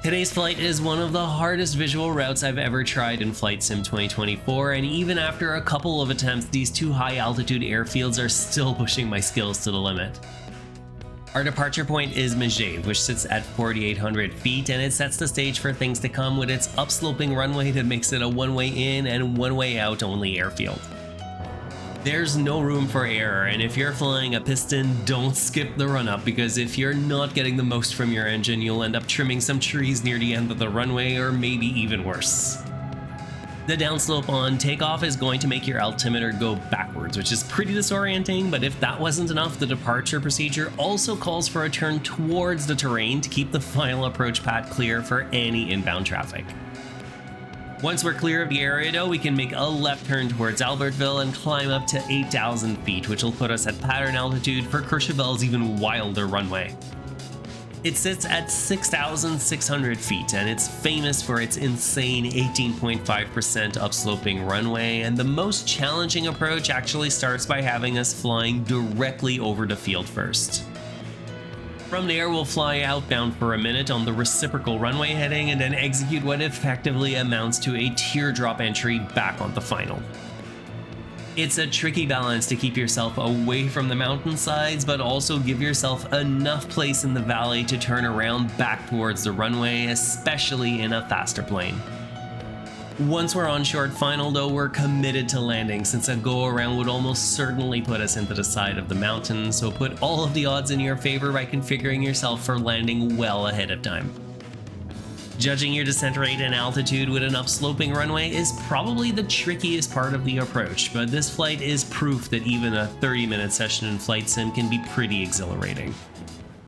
Today's flight is one of the hardest visual routes I've ever tried in Flight Sim 2024, and even after a couple of attempts, these two high altitude airfields are still pushing my skills to the limit. Our departure point is Megeve, which sits at 4,800 feet, and it sets the stage for things to come with its upsloping runway that makes it a one-way in and one-way out only airfield. There's no room for error, and if you're flying a piston, don't skip the run-up, because if you're not getting the most from your engine, you'll end up trimming some trees near the end of the runway, or maybe even worse. The downslope on takeoff is going to make your altimeter go backwards, which is pretty disorienting, but if that wasn't enough, the departure procedure also calls for a turn towards the terrain to keep the final approach pad clear for any inbound traffic. Once we're clear of the area though, we can make a left turn towards Albertville and climb up to 8,000 feet, which will put us at pattern altitude for Courchevel's even wilder runway. It sits at 6,600 feet, and it's famous for its insane 18.5% upsloping runway, and the most challenging approach actually starts by having us flying directly over the field first. From there, we'll fly outbound for a minute on the reciprocal runway heading and then execute what effectively amounts to a teardrop entry back on the final. It's a tricky balance to keep yourself away from the mountainsides, but also give yourself enough place in the valley to turn around back towards the runway, especially in a faster plane. Once we're on short final though, we're committed to landing, since a go around would almost certainly put us into the side of the mountain, so put all of the odds in your favor by configuring yourself for landing well ahead of time. Judging your descent rate and altitude with an upsloping runway is probably the trickiest part of the approach, but this flight is proof that even a 30-minute session in Flight Sim can be pretty exhilarating.